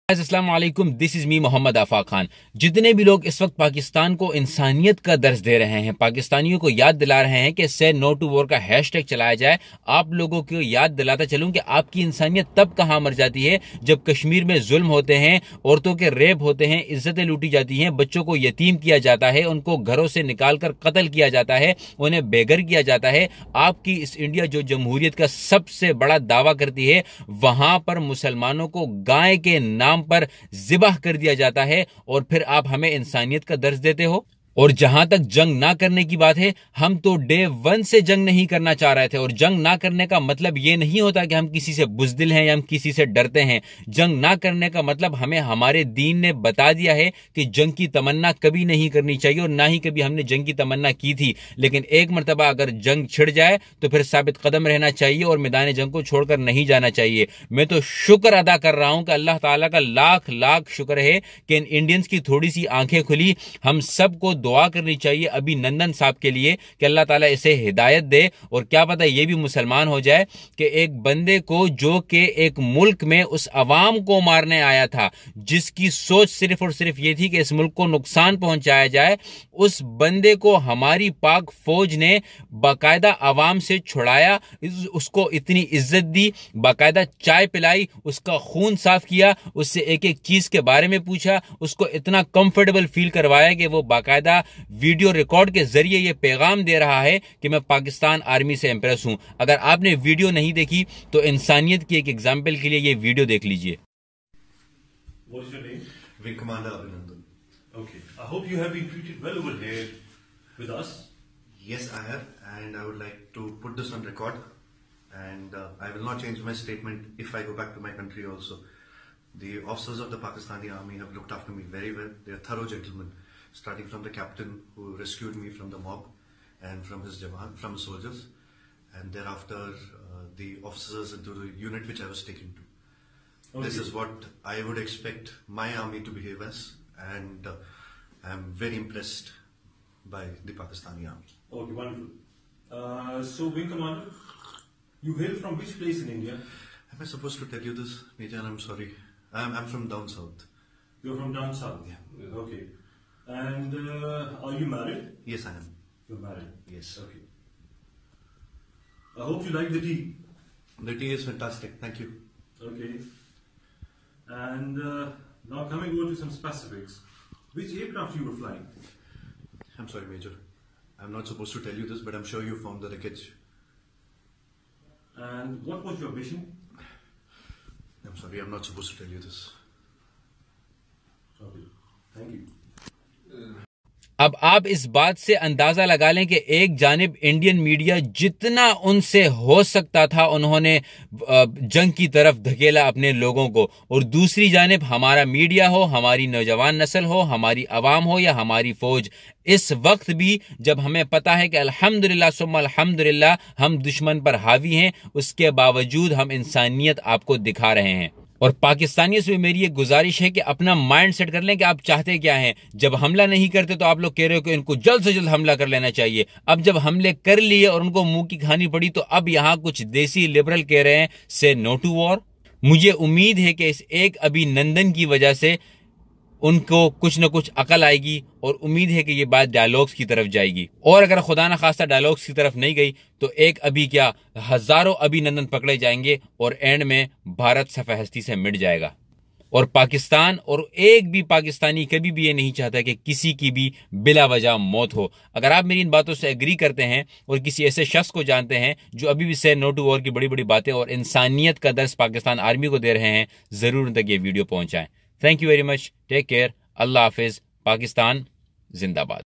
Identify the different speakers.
Speaker 1: السلام علیکم، دس از می محمد آفاق خان۔ جتنے بھی لوگ اس وقت پاکستان کو انسانیت کا درس دے رہے ہیں، پاکستانیوں کو یاد دلا رہے ہیں کہ سے نو ٹو وار کا ہیش ٹیگ چلایا جائے، آپ لوگوں کو یاد دلاتا چلوں کہ آپ کی انسانیت تب کہاں مر جاتی ہے جب کشمیر میں ظلم ہوتے ہیں، عورتوں کے ریپ ہوتے ہیں، عزتیں لوٹی جاتی ہیں، بچوں کو یتیم کیا جاتا ہے، ان کو گھروں سے نکال کر قتل کیا جاتا ہے، انہیں بے گھر کیا جاتا ہے۔ آپ کی اس انڈیا جو جمہوریت کا سب سے بڑا دعویٰ کرتی ہے، وہاں پر مسلمانوں کو گائے کے نام پر ذبح کر دیا جاتا ہے، اور پھر آپ ہمیں انسانیت کا درس دیتے ہو۔ اور جہاں تک جنگ نہ کرنے کی بات ہے، ہم تو ڈے ون سے جنگ نہیں کرنا چاہ رہے تھے، اور جنگ نہ کرنے کا مطلب یہ نہیں ہوتا کہ ہم کسی سے بزدل ہیں یا ہم کسی سے ڈرتے ہیں۔ جنگ نہ کرنے کا مطلب ہمیں ہمارے دین نے بتا دیا ہے کہ جنگ کی تمنا کبھی نہیں کرنی چاہیے، اور نہ ہی کبھی ہم نے جنگ کی تمنا کی تھی، لیکن ایک مرتبہ اگر جنگ چھڑ جائے تو پھر ثابت قدم رہنا چاہیے اور میدان جنگ کو چھوڑ کر نہیں جانا چاہیے۔ میں تو شکر ادا کر رہا ہوں کہ اللہ تعالیٰ کا لاکھ لاکھ شکر ہے کہ ان انڈینز کی تھوڑی سی آنکھیں کھلی۔ ہم سب کو دعا کرنی چاہیے ابھی نندن صاحب کے لیے کہ اللہ تعالیٰ اسے ہدایت دے، اور کیا پتہ یہ بھی مسلمان ہو جائے کہ ایک بندے کو جو کہ ایک ملک میں اس عوام کو مارنے آیا تھا، جس کی سوچ صرف اور صرف یہ تھی کہ اس ملک کو نقصان پہنچایا جائے، اس بندے کو ہماری پاک فوج نے باقاعدہ عوام سے چھڑایا، اس کو اتنی عزت دی، باقاعدہ چائے پلائی، اس کا خون صاف کیا، اس سے ایک ایک چیز کے بارے میں پوچھا، اس کو اتنا کمفرٹیبل فیل کروایا کہ وہ باقاعدہ ویڈیو ریکارڈ کے ذریعے یہ پیغام دے رہا ہے کہ میں پاکستان آرمی سے امپریس ہوں۔ اگر آپ نے ویڈیو نہیں دیکھی تو انسانیت کی ایک ایگزامپل کے لیے یہ ویڈیو دیکھ لیجئے۔
Speaker 2: What is your name? Wing Commander Abhinandan. Okay. I hope you have been treated well over here with us.
Speaker 3: Yes, I have, and I would like to put this on record, and I will not change my statement if I go back to my country also. The officers of the Pakistani Army have looked after me very well. They are thorough gentlemen, starting from the captain who rescued me from the mob and from his jawan, from the soldiers, and thereafter the officers into the unit which I was taken to. Okay. This is what I would expect my army to behave as, and I am very impressed by the Pakistani Army.
Speaker 2: Okay, wonderful. So, Wing Commander, you hail from which place in India?
Speaker 3: Am I supposed to tell you this, Major? I'm sorry. I'm from down south.
Speaker 2: You're from down south?
Speaker 3: Yeah.
Speaker 2: Okay. And are you married?
Speaker 3: Yes, I am.
Speaker 2: You're married?
Speaker 3: Yes.
Speaker 2: Okay. I hope you like the tea.
Speaker 3: The tea is fantastic. Thank you.
Speaker 2: Okay. And now coming over to some specifics. Which aircraft you were flying?
Speaker 3: I'm sorry, Major. I'm not supposed to tell you this, but I'm sure you found the wreckage.
Speaker 2: And what was your mission?
Speaker 3: I'm sorry, I'm not supposed to tell you this.
Speaker 2: Okay. Thank you.
Speaker 1: اب آپ اس بات سے اندازہ لگا لیں کہ ایک جانب انڈین میڈیا جتنا ان سے ہو سکتا تھا انہوں نے جنگ کی طرف دھکیلا اپنے لوگوں کو، اور دوسری جانب ہمارا میڈیا ہو، ہماری نوجوان نسل ہو، ہماری عوام ہو یا ہماری فوج، اس وقت بھی جب ہمیں پتا ہے کہ الحمدللہ ثم الحمدللہ ہم دشمن پر حاوی ہیں، اس کے باوجود ہم انسانیت آپ کو دکھا رہے ہیں۔ اور پاکستانیوں سے میری ایک گزارش ہے کہ اپنا مائنڈ سیٹ کر لیں کہ آپ چاہتے کیا ہیں۔ جب حملہ نہیں کرتے تو آپ لوگ کہہ رہے ہو کہ ان کو جلد سے جلد حملہ کر لینا چاہیے، اب جب حملے کر لیے اور ان کو منہ کی کھانی پڑی تو اب یہاں کچھ دیسی لبرل کہہ رہے ہیں سے نو ٹو وار۔ مجھے امید ہے کہ اس ایک ابھی نندن کی وجہ سے ان کو کچھ نہ کچھ عقل آئے گی، اور امید ہے کہ یہ بات ڈائیلاگز کی طرف جائے گی، اور اگر خدا نہ خواستہ ڈائیلاگز کی طرف نہیں گئی تو ایک ابھی کیا ہزاروں ابھی نندن پکڑے جائیں گے، اور اینڈ میں بھارت صفحہ ہستی سے مٹ جائے گا۔ اور پاکستان اور ایک بھی پاکستانی کبھی بھی یہ نہیں چاہتا کہ کسی کی بھی بلا وجہ موت ہو۔ اگر آپ میری ان باتوں سے ایگری کرتے ہیں اور کسی ایسے شخص کو جانتے ہیں جو ابھی بھی سے نو ٹو وار کی بڑی بڑی باتیں اور انسانیت کا درس پاکستان آرمی کو دے رہے ہیں، ضرور ان تک یہ ویڈیو پہنچائیں۔ Thank you very much, take care, Allah حافظ، پاکستان زندہ باد۔